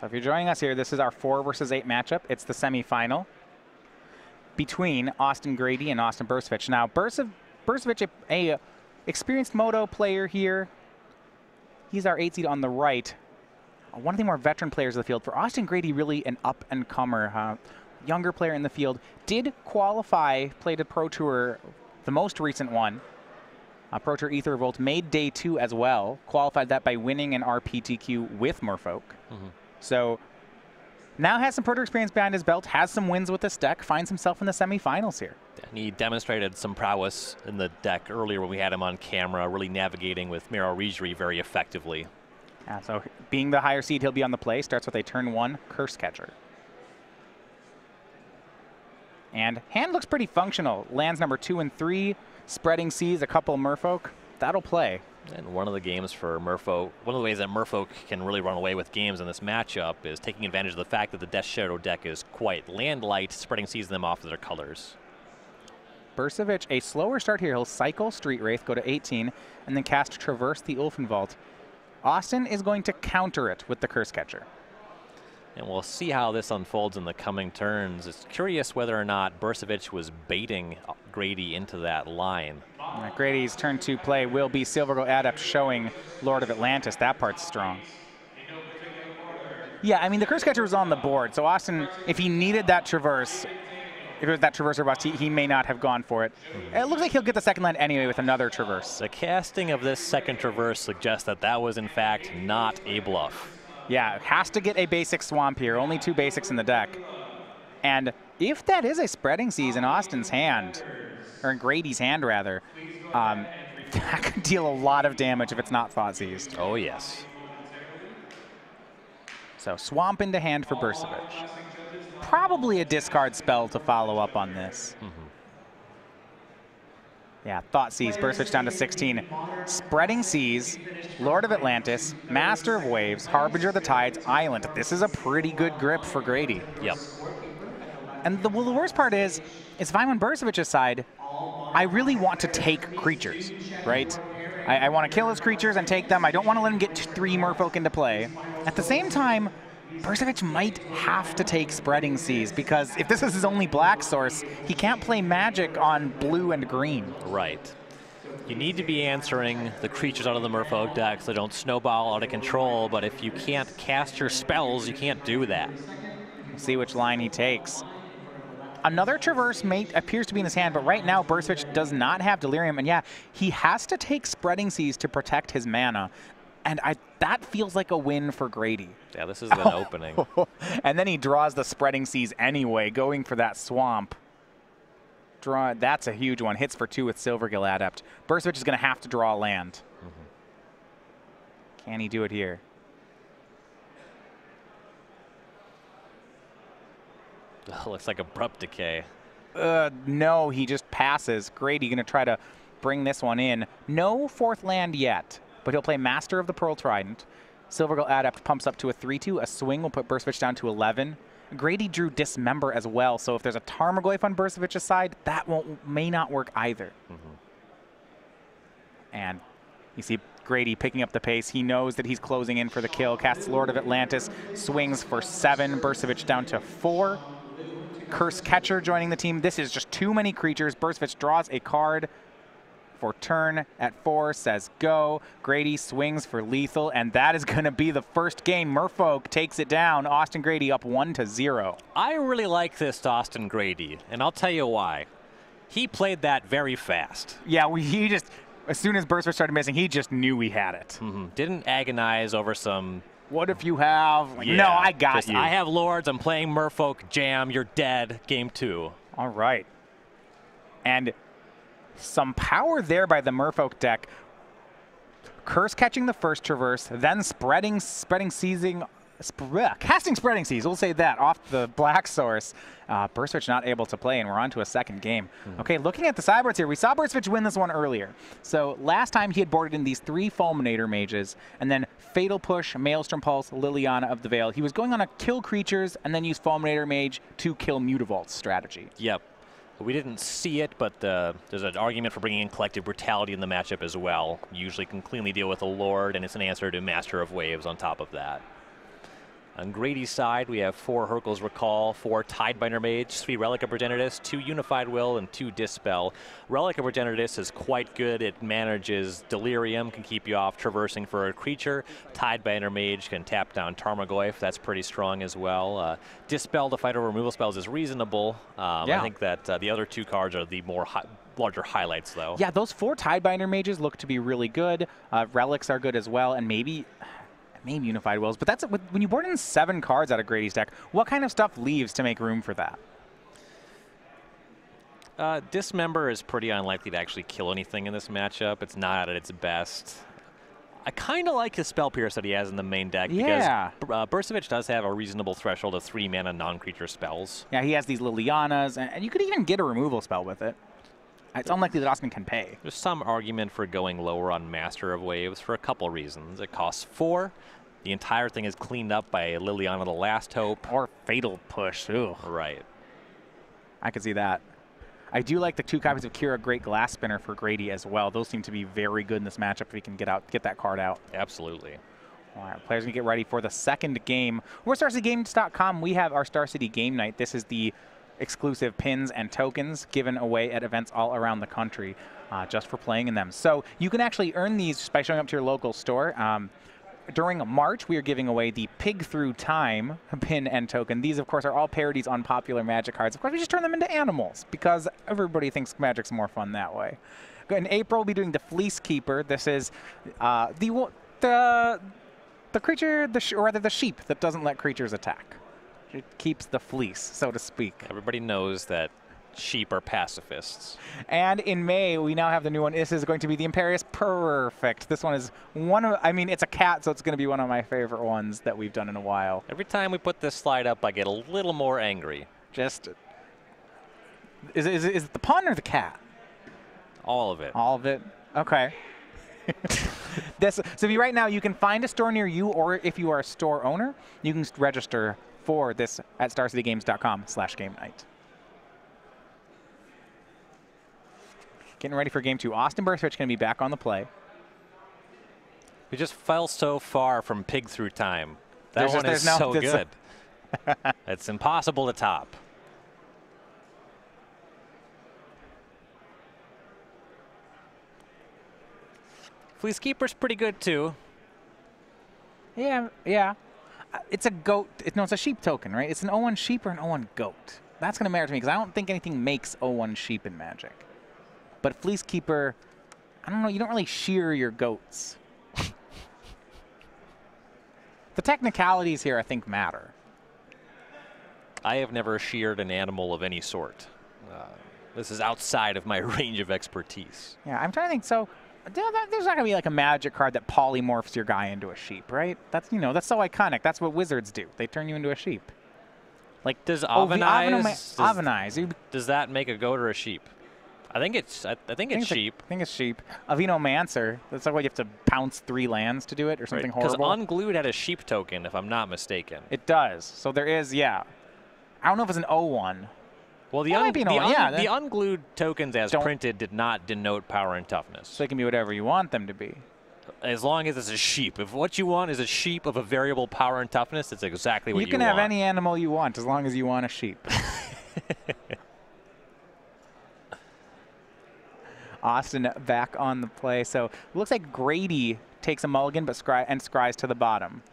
if you're joining us here, this is our 4 versus 8 matchup. It's the semifinal between Austin Grady and Austin Bursavich. Now, Bursavich, a experienced Moto player here. He's our 8 seed on the right. One of the more veteran players of the field. For Austin Grady, really an up-and-comer, younger player in the field. Did qualify, played a Pro Tour, the most recent one. Pro Tour Ether Revolt, made day 2 as well. Qualified that by winning an RPTQ with Merfolk. So now has some Pro Tour experience behind his belt, has some wins with this deck, finds himself in the semifinals here. And he demonstrated some prowess in the deck earlier when we had him on camera, really navigating with Miro Rijri very effectively. Yeah, so being the higher seed, he'll be on the play. Starts with a turn 1 Curse Catcher. And hand looks pretty functional. Lands number 2 and 3, Spreading Seas, a couple Merfolk. That'll play. And one of the games for Merfolk, one of the ways that Merfolk can really run away with games in this matchup is taking advantage of the fact that the Death Shadow deck is quite land light, Spreading Seas them off of their colors. Bursavich, a slower start here. He'll cycle Street Wraith, go to 18, and then cast Traverse the Ulfenvault. Austin is going to counter it with the Curse Catcher. And we'll see how this unfolds in the coming turns. It's curious whether or not Bursavich was baiting Grady into that line. Grady's turn 2 play will be Silver Gold Adept showing Lord of Atlantis. That part's strong. Yeah, I mean, the Curse Catcher was on the board, so Austin, if he needed that Traverse, if it was that Traverse or bust, he may not have gone for it. It looks like he'll get the second land anyway with another Traverse. The casting of this second Traverse suggests that that was, in fact, not a bluff. Yeah, has to get a basic Swamp here. Only 2 basics in the deck. And if that is a Spreading Seas in Austin's hand, or in Grady's hand, rather, that could deal a lot of damage if it's not Thought Seized. Oh, yes. So Swamp into hand for Bursavich. Probably a discard spell to follow up on this. Yeah, Thought Seas, Bursavich down to 16. Spreading Seas, Lord of Atlantis, Master of Waves, Harbinger of the Tides, Island. This is a pretty good grip for Grady. Yep. And the worst part is if I'm on Bursavich's side, I really want to take creatures, right? I want to kill his creatures and take them. I don't want to let him get 3 Merfolk into play. At the same time, Bursavich might have to take Spreading Seas because if this is his only black source, he can't play Magic on blue and green. Right. You need to be answering the creatures out of the Merfolk deck so they don't snowball out of control, but if you can't cast your spells, you can't do that. We'll see which line he takes. Another Traverse mate appears to be in his hand, but right now Bursavich does not have Delirium, and yeah, he has to take Spreading Seas to protect his mana. And that feels like a win for Grady. Yeah, this is an opening. And then he draws the Spreading Seas anyway, going for that Swamp. That's a huge one. Hits for 2 with Silvergill Adept. Bursavich is going to have to draw a land. Can he do it here? Looks like Abrupt Decay. No, he just passes. Grady going to try to bring this one in. No 4th land yet. But he'll play Master of the Pearl Trident. Silvergill Adept pumps up to a 3/2. A swing will put Bursavich down to 11. Grady drew Dismember as well, so if there's a Tarmogoyf on Bursavich's side, that may not work either. And you see Grady picking up the pace. He knows that he's closing in for the kill. Casts Lord of Atlantis, swings for 7. Bursavich down to 4. Curse Catcher joining the team. This is just too many creatures. Bursavich draws a card for turn at 4, says go. Grady swings for lethal, and that is going to be the first game. Merfolk takes it down. Austin Grady up 1-0. I really like this Austin Grady, and I'll tell you why. He played that very fast. Yeah, he just, as soon as Bursavich started missing, he just knew we had it. Didn't agonize over some... What if you have... Like, yeah, no, I got you. I have Lords, I'm playing Merfolk, jam, you're dead, game 2. All right. And some power there by the Merfolk deck. Curse catching the first Traverse, then casting Spreading Seas, we'll say that, off the black source. Bursavich not able to play, and we're on to a second game. Okay, looking at the sideboards here, we saw Bursavich win this one earlier. So last time he had boarded in these 3 Fulminator Mages, and then Fatal Push, Maelstrom Pulse, Liliana of the Veil. He was going on a kill creatures, and then use Fulminator Mage to kill Mutavault strategy. Yep. We didn't see it, but there's an argument for bringing in Collective Brutality in the matchup as well. Usually can cleanly deal with a Lord, and it's an answer to Master of Waves on top of that. On Grady's side, we have 4 Hurkyl's Recall, 4 Tidebinder Mage, 3 Relic of Progenitus, 2 Unified Will, and 2 Dispel. Relic of Progenitus is quite good. It manages Delirium, can keep you off traversing for a creature. Tidebinder Mage can tap down Tarmogoyf. That's pretty strong as well. Dispel to fight over removal spells is reasonable. I think that the other 2 cards are the more larger highlights, though. Yeah, those 4 Tidebinder Mages look to be really good. Relics are good as well, and maybe Unified Wills. But that's when you board in 7 cards out of Grady's deck, what kind of stuff leaves to make room for that? Dismember is pretty unlikely to actually kill anything in this matchup. It's not at its best. I kind of like his Spell Pierce that he has in the main deck because Bursavich does have a reasonable threshold of 3 mana non-creature spells. Yeah, he has these Lilianas, and you could even get a removal spell with it. It's unlikely that Austin can pay. There's some argument for going lower on Master of Waves for a couple reasons. It costs 4. The entire thing is cleaned up by Liliana the Last Hope. Or Fatal Push. Ugh. Right. I could see that. I do like the 2 copies of Kira Great Glass Spinner for Grady as well. Those seem to be very good in this matchup if he can get that card out. Absolutely. All right, players can get ready for the second game. We're StarCityGames.com. We have our Star City Game Night. This is the exclusive pins and tokens given away at events all around the country just for playing in them. So you can actually earn these just by showing up to your local store. During March, we are giving away the Pig Through Time pin and token. These, of course, are all parodies on popular Magic cards. Of course, we just turn them into animals because everybody thinks Magic's more fun that way. In April, we'll be doing the Fleece Keeper. This is the creature, or rather the sheep that doesn't let creatures attack. It keeps the fleece, so to speak. Everybody knows that sheep are pacifists. And in May, we now have the new one. This is going to be the Imperious Perfect. This one is it's a cat, so it's going to be one of my favorite ones that we've done in a while. Every time we put this slide up, I get a little more angry. Just, is it the pun or the cat? All of it. All of it? Okay. So right now, you can find a store near you, or if you are a store owner, you can register for this at StarCityGames.com/game-night. Getting ready for game 2. Austin Bursavich going to be back on the play. We just fell so far from Pig Through Time. That one is so good. It's impossible to top. Fleece Keeper's pretty good too. Yeah. It's a goat. No, it's a sheep token, right? It's an 0-1 sheep or an 0-1 goat. That's going to matter to me because I don't think anything makes 0-1 sheep in Magic. But Fleece Keeper, I don't know, you don't really shear your goats. The technicalities here, I think, matter. I have never sheared an animal of any sort. This is outside of my range of expertise. Yeah, I'm trying to think. So there's not going to be like a Magic card that polymorphs your guy into a sheep, right? That's so iconic. That's what wizards do. They turn you into a sheep. Like, does Avenize, does that make a goat or a sheep? I think it's sheep. I think it's sheep. Avenomancer. That's like what you have to pounce 3 lands to do it, or something horrible. Because Unglued had a sheep token, if I'm not mistaken. It does. So there is, yeah. I don't know if it's an 0-1. Well, the Unglued tokens as printed did not denote power and toughness. So they can be whatever you want them to be. As long as it's a sheep. If what you want is a sheep of a variable power and toughness, it's exactly what you want. You can have any animal you want as long as you want a sheep. Austin back on the play. So it looks like Grady takes a mulligan but scries to the bottom.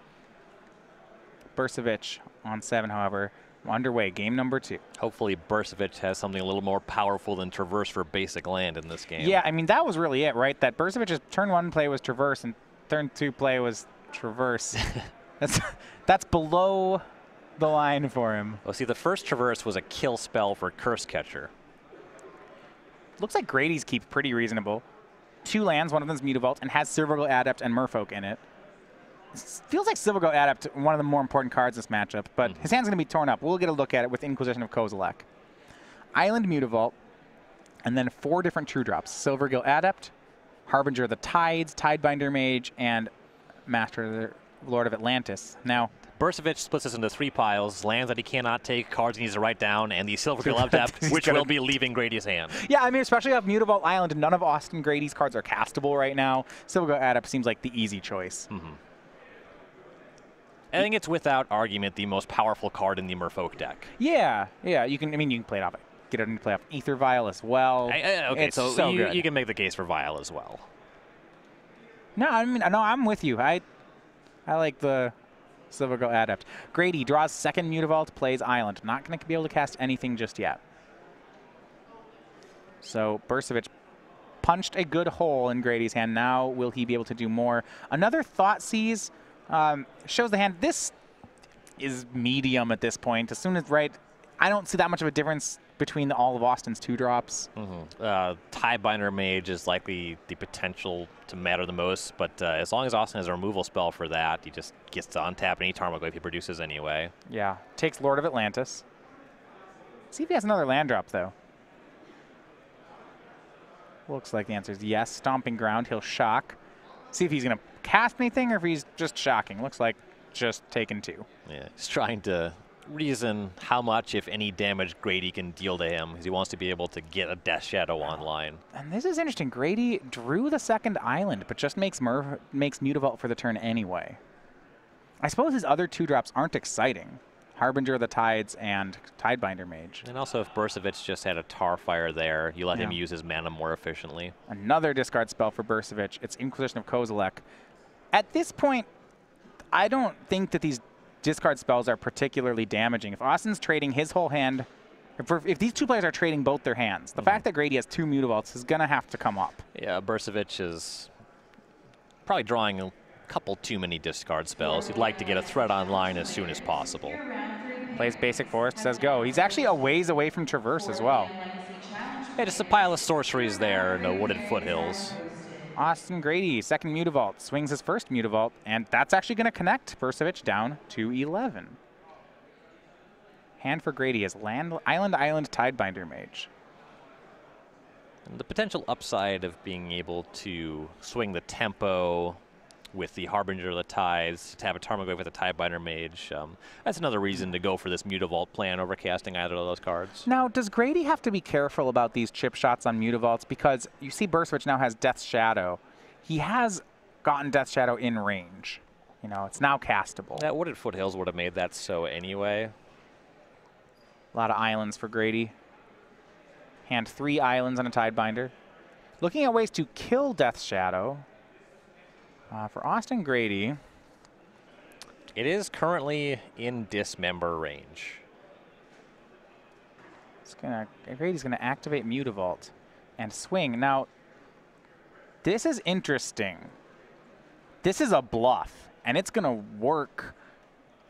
Bursavich on 7, however, underway. Game number 2. Hopefully Bursavich has something a little more powerful than Traverse for basic land in this game. Yeah, I mean, that was really it, right? That Bursavich's turn 1 play was Traverse and turn 2 play was Traverse. That's below the line for him. Well, see, the first Traverse was a kill spell for Curse Catcher. Looks like Grady's keep pretty reasonable. 2 lands, one of them's Mutavault, and has Silvergill Adept and Merfolk in it. Feels like Silvergill Adept, one of the more important cards in this matchup, but his hand's going to be torn up. We'll get a look at it with Inquisition of Kozilek. Island Mutavault, and then 4 different True Drops. Silvergill Adept, Harbinger of the Tides, Tidebinder Mage, and Master Lord of Atlantis. Now, Bursavich splits this into 3 piles, lands that he cannot take, cards he needs to write down, and the Silvergill Adept, which will be leaving Grady's hand. Yeah, I mean, especially off Mutavault Island, none of Austin Grady's cards are castable right now. Silvergill Adept seems like the easy choice. I think it's without argument the most powerful card in the Merfolk deck. Yeah, yeah. You can. I mean, you can play it off. Get it and play off Ether Vial as well. Okay, it's so good. You can make the case for Vial as well. No, I mean, no, I'm with you. I like the Silver Girl Adept. Grady draws second Mutavault, plays Island. Not going to be able to cast anything just yet. So Bursavich punched a good hole in Grady's hand. Now will he be able to do more? Another Thoughtseize shows the hand. This is medium at this point. As soon as I don't see that much of a difference between all of Austin's 2-drops. Tiebinder Mage is likely the potential to matter the most, but as long as Austin has a removal spell for that, he just gets to untap any Tarmogoyf he produces anyway. Yeah, takes Lord of Atlantis. See if he has another land drop, though. Looks like the answer is yes. Stomping Ground, he'll shock. See if he's going to cast anything or if he's just shocking. Looks like just taking 2. Yeah, he's trying to reason how much, if any, damage Grady can deal to him, because he wants to be able to get a Death Shadow online. And this is interesting. Grady drew the second island, but just makes Mutavault for the turn anyway. I suppose his other 2-drops aren't exciting. Harbinger of the Tides and Tidebinder Mage. And also, if Bursavich just had a Tarfire there, you let him use his mana more efficiently. Another discard spell for Bursavich. It's Inquisition of Kozilek. At this point, I don't think that these discard spells are particularly damaging. If Austin's trading his whole hand, if these two players are trading both their hands, the fact that Grady has 2 Mutavaults is going to have to come up. Yeah, Bursavich is probably drawing a couple too many discard spells. He'd like to get a threat online as soon as possible. Plays basic forest, says go. He's actually a ways away from Traverse as well. Yeah, just a pile of sorceries there in the wooded foothills. Austin Grady, second Mutavault, swings his first Mutavault, and that's actually going to connect Bursavich down to 11. Hand for Grady is Island, Tidebinder Mage. And the potential upside of being able to swing the tempo with the Harbinger of the Tides, to have a Tarmogoyf with a Tidebinder Mage, that's another reason to go for this Mutavault plan over casting either of those cards. Now, does Grady have to be careful about these chip shots on Mutavaults? Because you see Bursavich now has Death Shadow. He has gotten Death Shadow in range. You know, it's now castable. That wooded foothills would have made that so anyway. A lot of islands for Grady. Hand 3 islands on a Tidebinder. Looking at ways to kill Death Shadow. For Austin Grady, it is currently in Dismember range. Grady's gonna activate Mutavault and swing. Now, this is interesting. This is a bluff, and it's gonna work.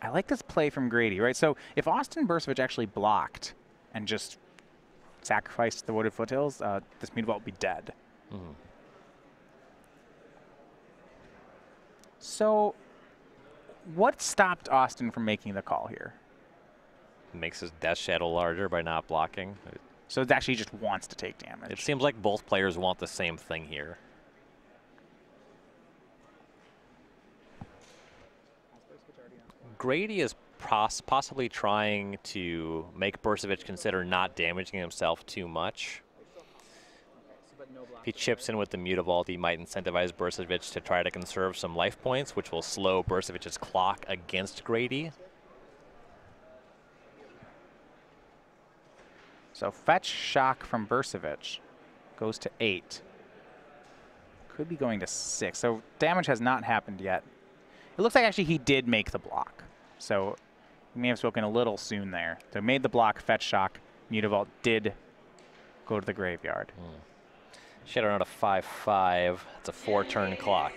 I like this play from Grady, right? So if Austin Bursavich actually blocked and just sacrificed the wooded foothills, this Mutavault would be dead. So what stopped Austin from making the call here? Makes his Death Shadow larger by not blocking. So it actually just wants to take damage. It seems like both players want the same thing here. Grady is possibly trying to make Bursavich consider not damaging himself too much. If he chips in with the Mutavault, he might incentivize Bursavich to try to conserve some life points, which will slow Bursavich's clock against Grady. So fetch shock from Bursavich goes to 8. Could be going to 6. So damage has not happened yet. It looks like actually he did make the block. So he may have spoken a little soon there. So made the block, fetch shock. Mutavault did go to the graveyard. Shadow out of 5/5. It's a 4-turn clock.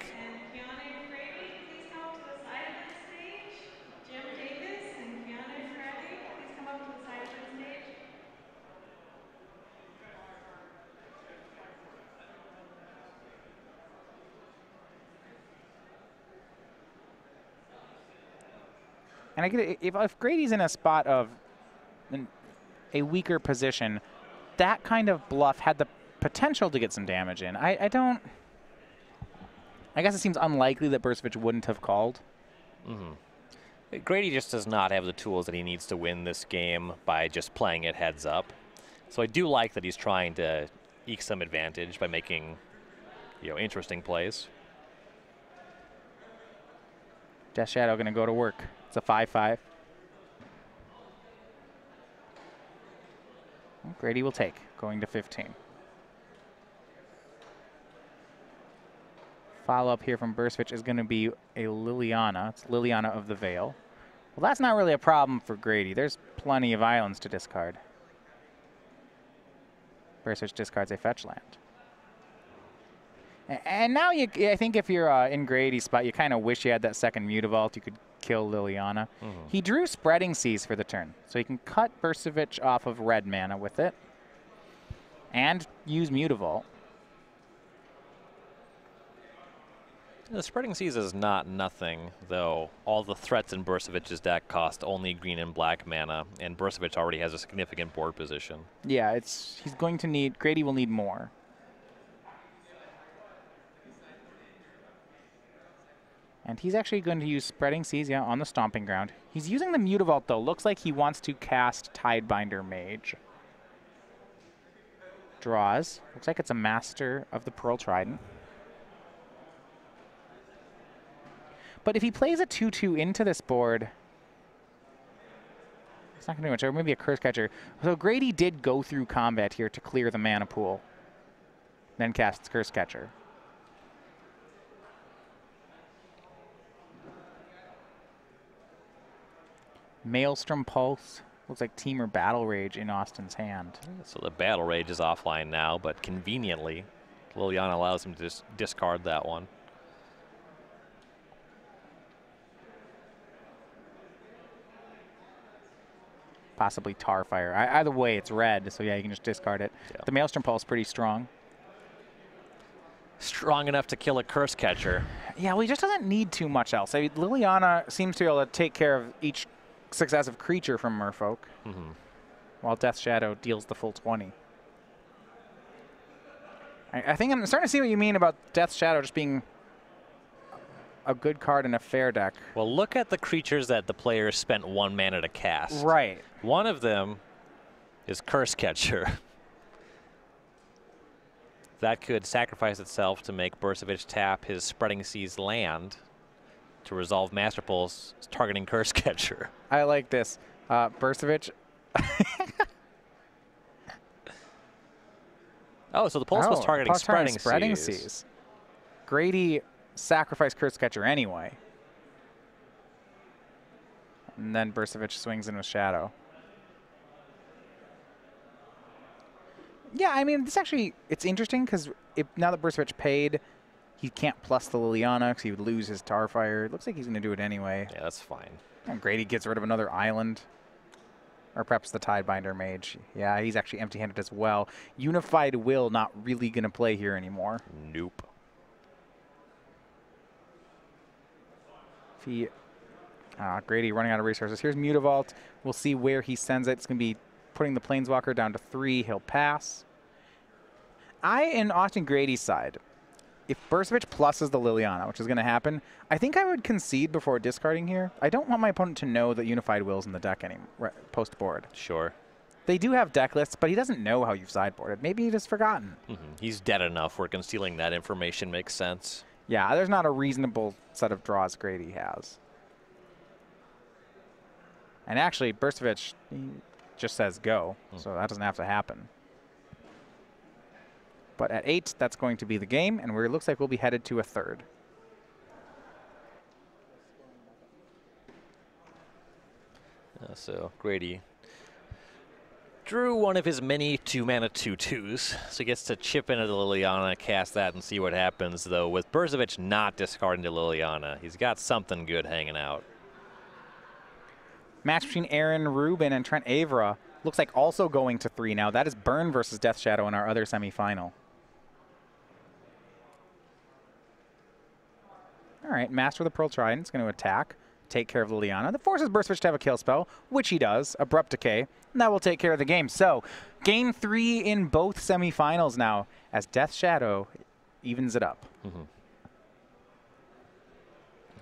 And I get it, if Grady's in a spot of a weaker position, that kind of bluff had the potential to get some damage in. I guess it seems unlikely that Bursavich wouldn't have called. Grady just does not have the tools that he needs to win this game by just playing it heads up. So I do like that he's trying to eke some advantage by making, interesting plays. Death Shadow going to go to work. It's a 5-5. Grady will take, going to 15. Follow-up here from Bursavich is going to be a Liliana. It's Liliana of the Veil. Well, that's not really a problem for Grady. There's plenty of islands to discard. Bursavich discards a fetch land. And now I think if you're in Grady's spot, you kind of wish you had that second Mutavault. You could kill Liliana. He drew Spreading Seas for the turn, so he can cut Bursavich off of red mana with it and use Mutavault. The Spreading Seas is not nothing, though. All the threats in Bursavich's deck cost only green and black mana, and Bursavich already has a significant board position. Yeah, he's going to need, Grady will need more. And he's actually going to use Spreading Seas, yeah, on the Stomping Ground. He's using the Mutavault, though. Looks like he wants to cast Tidebinder Mage. Draws. Looks like it's a Master of the Pearl Trident. But if he plays a 2-2 into this board, it's not going to do much. Or maybe a Curse Catcher. So Grady did go through combat here to clear the mana pool. Then casts Curse Catcher. Maelstrom Pulse. Looks like Teamer Battle Rage in Austin's hand. So the Battle Rage is offline now, but conveniently, Liliana allows him to just discard that one. Possibly Tarfire. Either way, it's red, so yeah, you can just discard it. Yeah. The Maelstrom Pulse is pretty strong. Strong enough to kill a Curse Catcher. Yeah, well, he just doesn't need too much else. I mean, Liliana seems to be able to take care of each successive creature from Merfolk, while Death Shadow deals the full 20. I think I'm starting to see what you mean about Death Shadow just being a good card in a fair deck. Well, look at the creatures that the player spent 1 mana to cast. Right. One of them is Curse Catcher. That could sacrifice itself to make Bursavich tap his Spreading Seas land to resolve Master Pulse, targeting Curse Catcher. I like this. Bursavich. Oh, so the Pulse was targeting Spreading Seas. Grady sacrificed Curse Catcher anyway. And then Bursavich swings in with Shadow. Yeah, I mean, this actually, it's interesting because now that Bursavich paid, he can't plus the Liliana because he would lose his Tarfire. It looks like he's going to do it anyway. Yeah, that's fine. And Grady gets rid of another island. Or perhaps the Tidebinder Mage. Yeah, he's actually empty-handed as well. Unified Will not really going to play here anymore. Nope. Grady running out of resources. Here's Mutavault. We'll see where he sends it. It's going to be putting the Planeswalker down to 3. He'll pass. In Austin Grady's side, if Bursavich pluses the Liliana, which is going to happen, I think I would concede before discarding here. I don't want my opponent to know that Unified Will's in the deck anymore, post-board. Sure. They do have deck lists, but he doesn't know how you've sideboarded. Maybe he just forgotten. He's dead enough where concealing that information makes sense. Yeah, there's not a reasonable set of draws Grady has. And actually, Bursavich just says go, so that doesn't have to happen. But at 8, that's going to be the game, and it looks like we'll be headed to a 3rd. So Grady drew one of his many 2-mana 2/2s, so he gets to chip into the Liliana, cast that, and see what happens, though. With Bursavich not discarding the Liliana, he's got something good hanging out. Match between Aaron Rubin and Trent Avra looks like also going to 3 now. That is Burn versus Death Shadow in our other semifinal. All right, Master of the Pearl Trident is going to attack, take care of Liliana. That forces Bursavich to have a kill spell, which he does, Abrupt Decay, and that will take care of the game. So, game 3 in both semifinals now, as Death Shadow evens it up.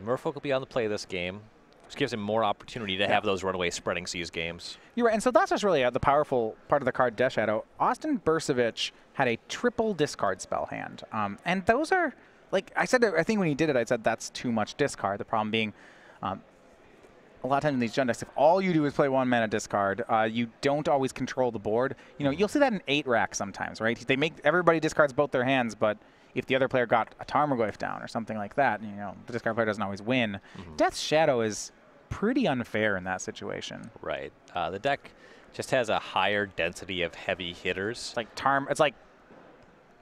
Merfolk will be on the play this game, which gives him more opportunity to have those runaway Spreading Seas games. You're right, and so that's just really the powerful part of the card Death Shadow. Austin Bursavich had a triple discard spell hand, and those are, like I said, I think when he did it, I said that's too much discard. The problem being, a lot of times in these Jund decks, if all you do is play 1 mana discard, you don't always control the board. You know, you'll see that in 8-rack sometimes, right? They make everybody discards both their hands, but if the other player got a Tarmogoyf down or something like that, you know, the discard player doesn't always win. Death's Shadow is pretty unfair in that situation. Right. The deck just has a higher density of heavy hitters. It's like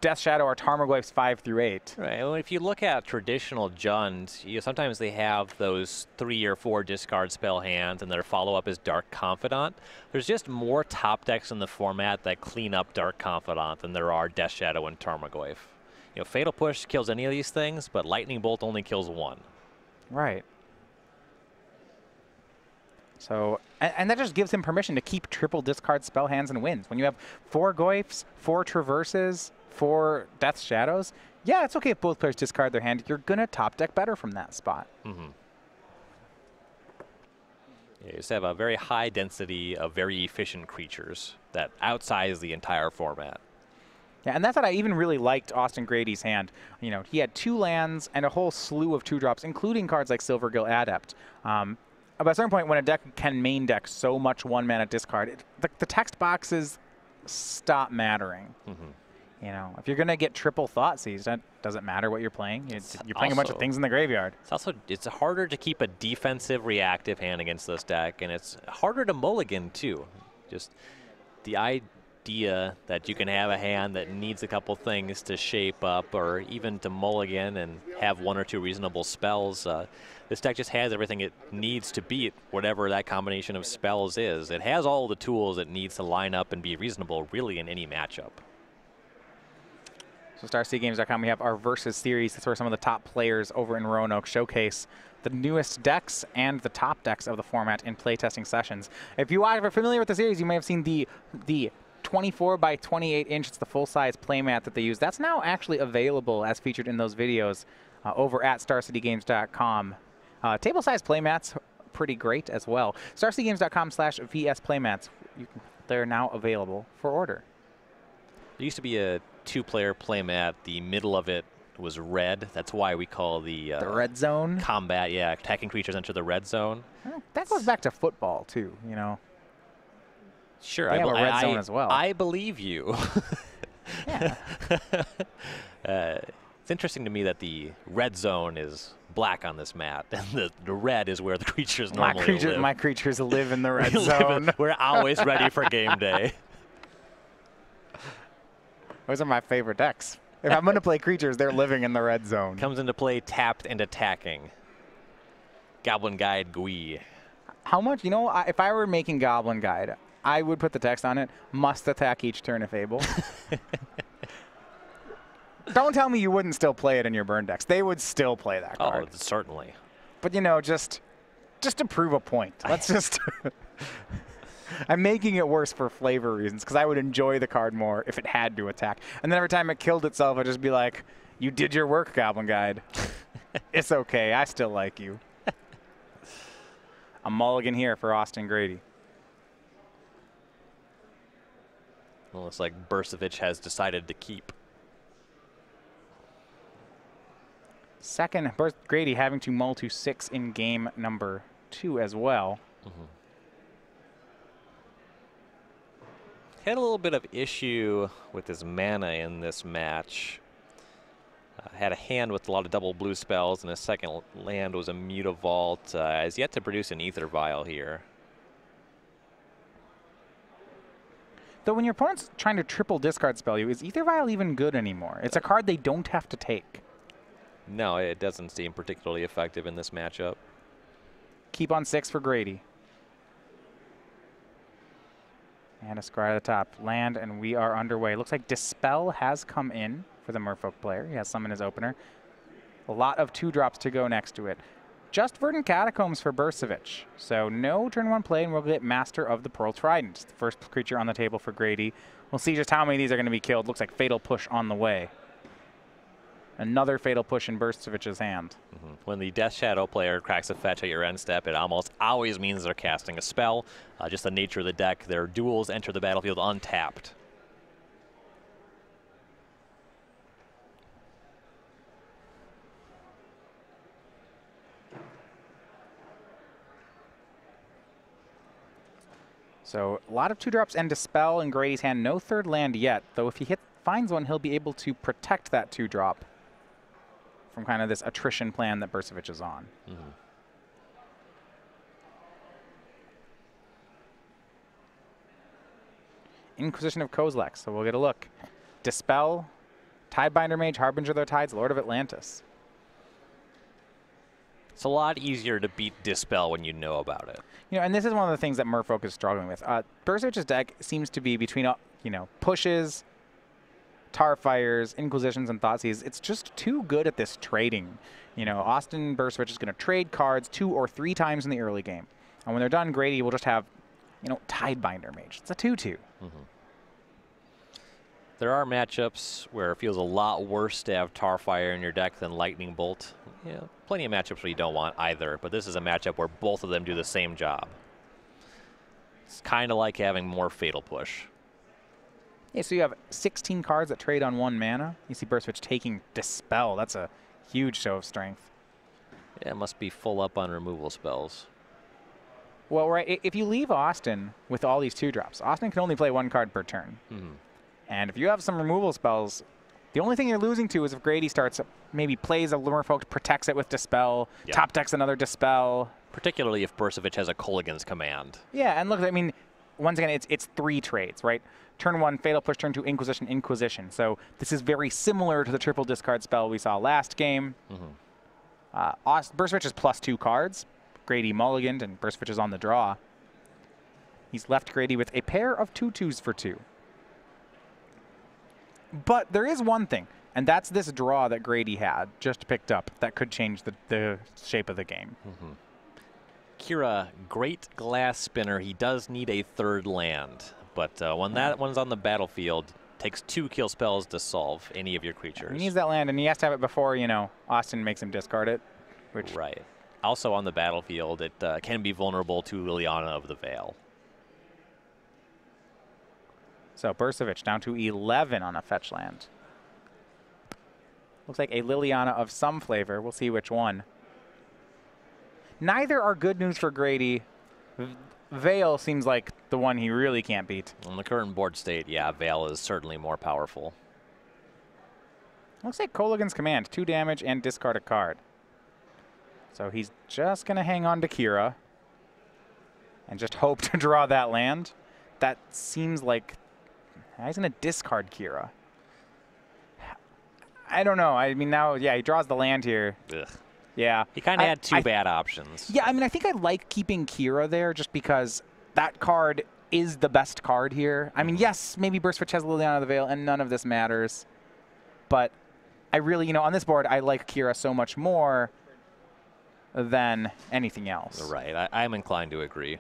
Death Shadow or Tarmogoyf's 5 through 8. Right. Well, if you look at traditional Jund, sometimes they have those 3 or 4 discard spell hands, and their follow-up is Dark Confidant. There's just more top decks in the format that clean up Dark Confidant than there are Death Shadow and Tarmogoyf. You know, Fatal Push kills any of these things, but Lightning Bolt only kills 1. Right. So, and that just gives him permission to keep triple discard spell hands and wins. When you have 4 Goyfs, 4 Traverses, 4 Death Shadows, yeah, it's okay if both players discard their hand. You're going to top deck better from that spot. Yeah, you just have a very high density of very efficient creatures that outsize the entire format. Yeah, and that's what I even really liked Austin Grady's hand. You know, he had 2 lands and a whole slew of 2-drops, including cards like Silvergill Adept. But at a certain point, when a deck can main deck so much 1-mana discard, the text boxes stop mattering. You know, if you're going to get triple Thoughtseize, that doesn't matter what you're playing. You're playing a bunch of things in the graveyard. It's harder to keep a defensive reactive hand against this deck, and it's harder to mulligan too. Just the idea that you can have a hand that needs a couple things to shape up, or even to mulligan and have 1 or 2 reasonable spells. This deck just has everything it needs to beat whatever that combination of spells is. It has all the tools it needs to line up and be reasonable, really, in any matchup. So StarCDGames.com, we have our Versus series. That's where some of the top players over in Roanoke showcase the newest decks and the top decks of the format in playtesting sessions. If you are familiar with the series, you may have seen the 24 by 28 inch, it's the full-size playmat that they use. That's now actually available as featured in those videos over at StarCDGames.com. Table-size playmats, pretty great as well. StarCDGames.com/VS playmats. They're now available for order. There used to be a 2-player playmat. The middle of it was red. That's why we call the red zone combat. Yeah, attacking creatures enter the red zone. That goes back to football too. You know. Sure, they have a red zone as well. I believe you. Yeah. It's interesting to me that the red zone is black on this mat, and the red is where the creatures normally live. My creatures live in the red zone. We're always ready for game day. Those are my favorite decks. If I'm going to play creatures, they're living in the red zone. Comes into play tapped and attacking. Goblin Guide Gui. How much? You know, if I were making Goblin Guide, I would put the text on it, must attack each turn if able. Don't tell me you wouldn't still play it in your burn decks. They would still play that card. Oh, certainly. But, you know, just to prove a point. Let's just... I'm making it worse for flavor reasons, because I would enjoy the card more if it had to attack. And then every time it killed itself, I'd just be like, you did your work, Goblin Guide. It's okay. I still like you. A mulligan here for Austin Grady. Well, it's like Bursavich has decided to keep. Second, Grady having to mull to 6 in game number 2 as well. Had a little bit of issue with his mana in this match. Had a hand with a lot of double blue spells, and his second land was a Mutavault. Has yet to produce an Ether Vial here. Though when your opponent's trying to triple discard spell you, is Ether Vial even good anymore? It's a card they don't have to take. No, it doesn't seem particularly effective in this matchup. Keep on 6 for Grady. And a scry at the top. Land, and we are underway. Looks like Dispel has come in for the Merfolk player. He has some in his opener. A lot of 2-drops to go next to it. Just Verdant Catacombs for Bursavich. So no turn 1 play, and we'll get Master of the Pearl Trident. The first creature on the table for Grady. We'll see just how many of these are going to be killed. Looks like Fatal Push on the way. Another Fatal Push in Bursavich's hand. When the Death Shadow player cracks a fetch at your end step, it almost always means they're casting a spell. Just the nature of the deck, their duels enter the battlefield untapped. So a lot of 2-drops and Dispel in Grady's hand. No third land yet, though if he finds one, he'll be able to protect that 2-drop from kind of this attrition plan that Bursavich is on. Inquisition of Kozilek, so we'll get a look. Dispel, Tidebinder Mage, Harbinger of the Tides, Lord of Atlantis. It's a lot easier to beat Dispel when you know about it. You know, and this is one of the things that Merfolk is struggling with. Bursavich's deck seems to be between, you know, pushes, Tarfires, Inquisitions, and Thoughtseize. It's just too good at this trading. You know, Austin Bursavich is going to trade cards 2 or 3 times in the early game. And when they're done, Grady will just have, you know, Tidebinder Mage. It's a 2-2. There are matchups where it feels a lot worse to have Tarfire in your deck than Lightning Bolt. Yeah, plenty of matchups where you don't want either, but this is a matchup where both of them do the same job. It's kind of like having more Fatal Push. Yeah, so you have 16 cards that trade on 1 mana. You see Bursavich taking Dispel. That's a huge show of strength. Yeah, it must be full up on removal spells. Well, right, if you leave Austin with all these 2-drops, Austin can only play 1 card per turn. And if you have some removal spells, the only thing you're losing to is if Grady starts, maybe plays a Merfolk, protects it with Dispel, top decks another Dispel. Particularly if Bursavich has a Kolaghan's Command. Yeah, and look, I mean, once again, it's 3 trades, right? Turn 1, Fatal Push, turn 2, Inquisition, Inquisition. So this is very similar to the triple discard spell we saw last game. Bursavich is +2 cards. Grady mulliganed, and Bursavich is on the draw. He's left Grady with a pair of 2/2s for 2. But there is one thing, and that's this draw that Grady had just picked up that could change the shape of the game. Kira, great glass spinner. He does need a 3rd land, but when that one's on the battlefield, takes 2 kill spells to solve any of your creatures. He needs that land, and he has to have it before, you know, Austin makes him discard it. Which right. Also on the battlefield, it can be vulnerable to Liliana of the Veil. So Bursavich down to 11 on a fetch land. Looks like a Liliana of some flavor. We'll see which one. Neither are good news for Grady. Veil seems like the one he really can't beat. On the current board state, yeah, Veil is certainly more powerful. Looks like Kolaghan's Command, 2 damage and discard a card. So he's just going to hang on to Kira and just hope to draw that land. That seems like he's going to discard Kira. I don't know. I mean, now, yeah, he draws the land here. Ugh. Yeah. He kind of had 2 bad options. Yeah, I mean, I think I like keeping Kira there just because that card is the best card here. I mean, yes, maybe Bursavich has Liliana of the Veil, and none of this matters. But I really, you know, on this board, I like Kira so much more than anything else. Right. I'm inclined to agree.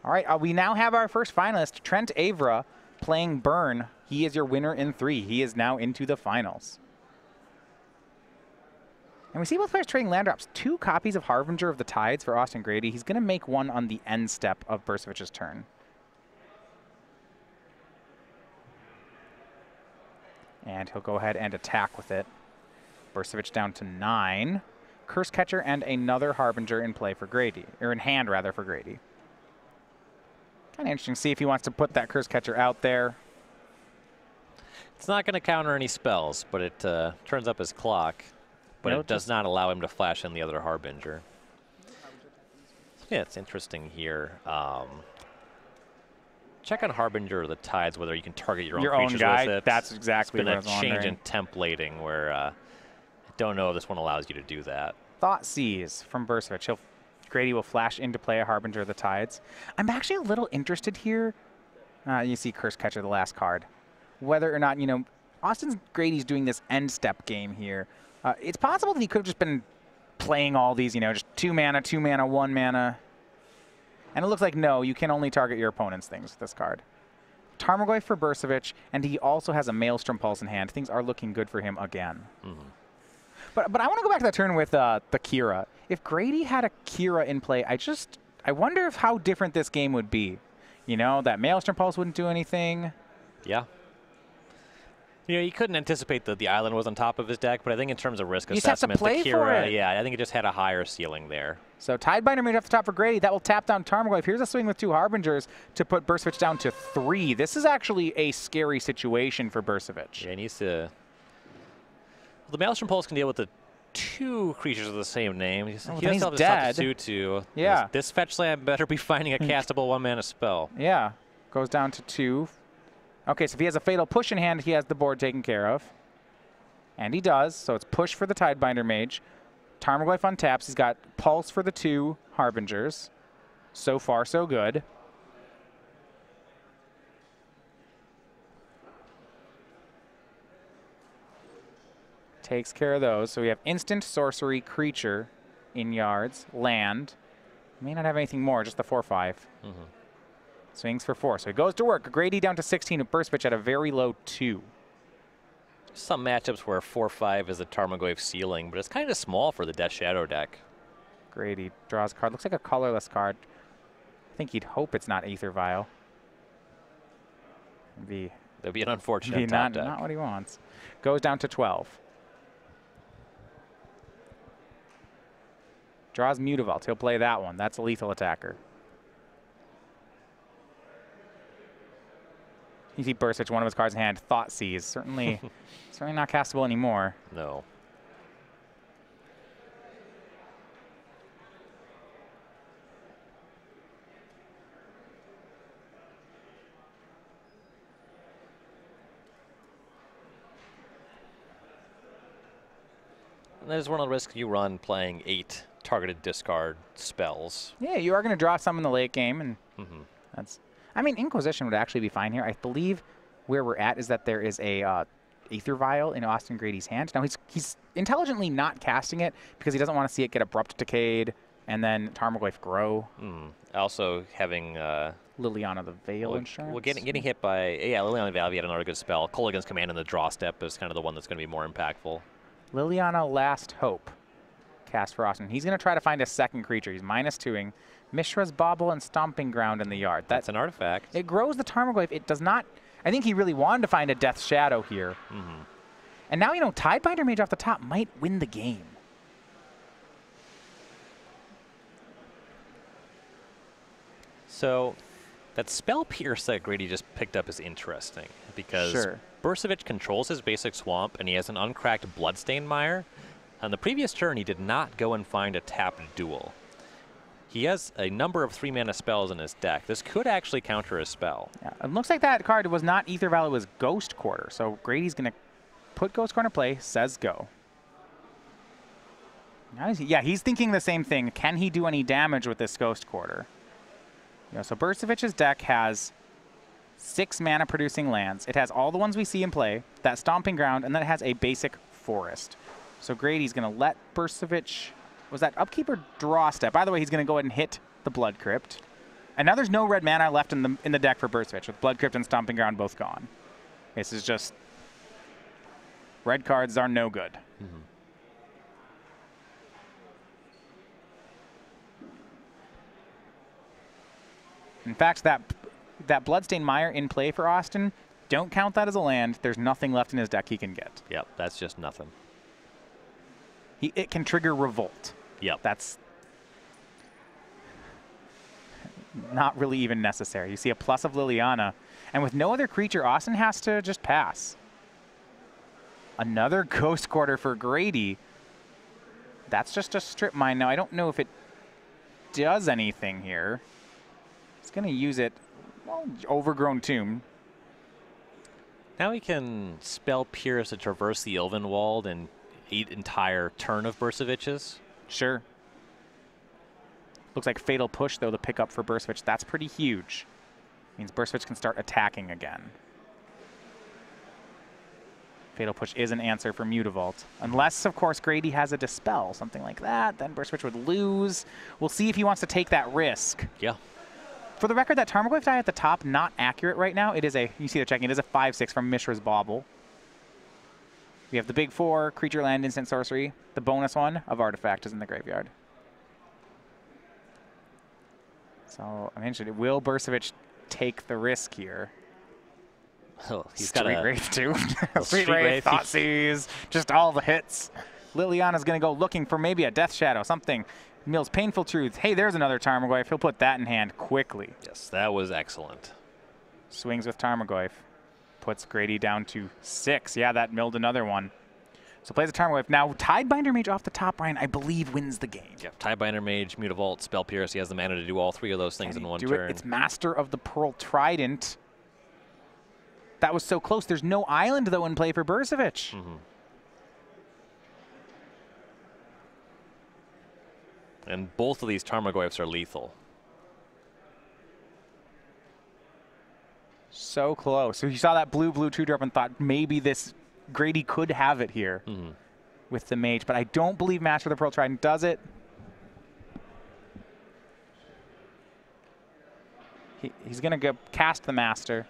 All right, we now have our first finalist, Trent Avra, playing Burn. He is your winner in 3. He is now into the finals. And we see both players trading land drops. 2 copies of Harbinger of the Tides for Austin Grady. He's going to make one on the end step of Bursavich's turn. And he'll go ahead and attack with it. Bursavich down to 9. Curse Catcher and another Harbinger in play for Grady, or in hand rather for Grady. Kind of interesting to see if he wants to put that Curse Catcher out there. It's not going to counter any spells, but it turns up his clock. But it does not allow him to flash in the other Harbinger. Yeah, it's interesting here. Check on Harbinger of the Tides whether you can target your own creatures guy. with it. That's exactly what I was It's been a wondering. change in templating where I don't know if this one allows you to do that. Thoughtseize from Bursavich. Grady will flash into play a Harbinger of the Tides. I'm actually a little interested here. You see Curse Catcher, the last card. Whether or not, you know, Grady's doing this end step game here. It's possible that he could have just been playing all these, you know, just 2 mana, 2 mana, 1 mana. And it looks like, no, you can only target your opponent's things with this card. Tarmogoyf for Bursavich, and he also has a Maelstrom Pulse in hand. Things are looking good for him again. But I want to go back to that turn with the Kira. If Grady had a Kira in play, I wonder how different this game would be. You know, that Maelstrom Pulse wouldn't do anything. Yeah. You know, you couldn't anticipate that the island was on top of his deck, but I think in terms of risk You just have to assessment, play the for Kira, it. yeah, I think it just had a higher ceiling there. So Tidebinder made off the top for Grady. That will tap down Tarmogoyf. Here's a swing with 2 Harbingers to put Bursavich down to 3. This is actually a scary situation for Bursavich. Yeah, he needs to... Well, the Maelstrom Pulse can deal with the 2 creatures of the same name. He does have to substitute to... Yeah. This fetch land better be finding a castable 1-mana spell. Yeah. Goes down to 2. Okay, so if he has a Fatal Push in hand, he has the board taken care of. And he does, so it's push for the Tidebinder Mage. Tarmogoyf untaps. He's got Pulse for the 2 Harbingers. So far, so good. Takes care of those. So we have instant, sorcery, creature in yards, land. May not have anything more, just the 4/5. Swings for 4. So he goes to work. Grady down to 16 with Bursavich at a very low 2. Some matchups where 4/5 is a Tarmogoyf ceiling, but it's kind of small for the Death Shadow deck. Grady draws a card. Looks like a colorless card. I think he'd hope it's not Aether Vial. That'd be an unfortunate top deck. Not what he wants. Goes down to 12. Draws Mutavault. He'll play that one. That's a lethal attacker. You see Bursavich, one of his cards in hand, Thought Seize. Certainly not castable anymore. No. And there's one of the risks you run playing 8 targeted discard spells. Yeah, you are going to draw some in the late game, and that's... I mean, Inquisition would actually be fine here. I believe where we're at is that there is a Aether Vial in Austin Grady's hand. Now, he's intelligently not casting it because he doesn't want to see it get Abrupt Decayed and then Tarmogoyf grow. Also having... Liliana the Veil Insurance. Well, getting hit by... Yeah, Liliana the Veil, had another good spell. Kolaghan's Command in the draw step is kind of the one that's going to be more impactful. Liliana Last Hope. Cast for Austin. He's going to try to find a second creature. He's -2ing Mishra's Bauble and Stomping Ground in the yard. That's an artifact. It grows the Tarmogoyf. It does not... I think he really wanted to find a Death Shadow here. And now, you know, Tidebinder Mage off the top might win the game. So that Spell Pierce that Grady just picked up is interesting because Bursavich controls his basic swamp and he has an uncracked Bloodstained Mire. On the previous turn, he did not go and find a tapped duel. He has a number of 3-mana spells in his deck. This could actually counter his spell. Yeah, it looks like that card was not Aether Vial, it was Ghost Quarter. So Grady's going to put Ghost Quarter in play, says go. Yeah, he's thinking the same thing. Can he do any damage with this Ghost Quarter? You know, so Bursavich's deck has 6 mana producing lands. It has all the ones we see in play, that Stomping Ground, and then it has a basic forest. So Grady's going to let Bursavich... Was that upkeep or draw step? By the way, he's going to go ahead and hit the Blood Crypt. And now there's no red mana left in the deck for Bursavich, with Blood Crypt and Stomping Ground both gone. This is just... Red cards are no good. In fact, that Bloodstained Mire in play for Austin, don't count that as a land. There's nothing left in his deck he can get. Yep, that's just nothing. It can trigger Revolt. Yep. That's not really even necessary. You see a plus of Liliana, and with no other creature, Austin has to just pass. Another Ghost Quarter for Grady. That's just a strip mine. Now, I don't know if it does anything here. It's going to use it. Well, Overgrown Tomb. Now he can Spell Pierce to traverse the Ilvenwald and eat entire turn of Bursavich's. Sure. Looks like Fatal Push, though, the pickup for Bursavich. That's pretty huge. Means Bursavich can start attacking again. Fatal Push is an answer for Mutavault. Unless, of course, Grady has a Dispel, something like that. Then Bursavich would lose. We'll see if he wants to take that risk. Yeah. For the record, that Tarmogoyf die at the top, not accurate right now. It is a, you see they're checking, it is a 5/6 from Mishra's Bauble. We have the big 4, creature, land, instant, sorcery. The bonus one of Artifact is in the graveyard. So I'm interested, will Bursavich take the risk here? Oh, he's Street got Wraith too. Street Street Wraith, Wraith. Thoughtseize, just all the hits. Liliana's going to go looking for maybe a Death Shadow, something. Mills Painful Truth. Hey, there's another Tarmogoyf. He'll put that in hand quickly. Yes, that was excellent. Swings with Tarmogoyf. Puts Grady down to 6. Yeah, that milled another one. So plays a Tarmogoyf. Now, Tidebinder Mage off the top, Ryan, I believe wins the game. Yeah, Tidebinder Mage, Mutavault, Spell Pierce. He has the mana to do all 3 of those things in one turn. It's Master of the Pearl Trident. That was so close. There's no island, though, in play for Bursavich. And both of these Tarmogoyfs are lethal. So close. So you saw that blue 2-drop and thought maybe this Grady could have it here with the Mage, but I don't believe Master of the Pearl Trident does it. He's going to go cast the Master.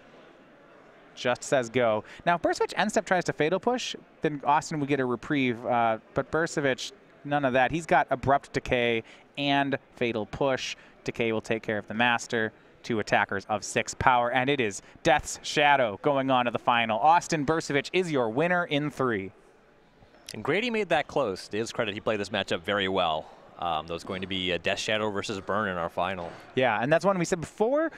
Just says go. Now, if Bursavich end step tries to Fatal Push, then Austin would get a reprieve, but Bursavich, none of that. He's got Abrupt Decay and Fatal Push. Decay will take care of the Master. 2 attackers of 6 power, and it is Death's Shadow going on to the final. Austin Bursavich is your winner in 3. And Grady made that close. To his credit, he played this matchup very well. That was going to be a Death Shadow versus Burn in our final. Yeah, and that's one we said before.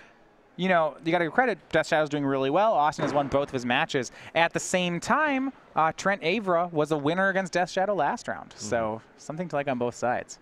You know, you got to give credit. Death Shadow's doing really well. Austin has won both of his matches. At the same time, Trent Avra was a winner against Death Shadow last round. So something to like on both sides.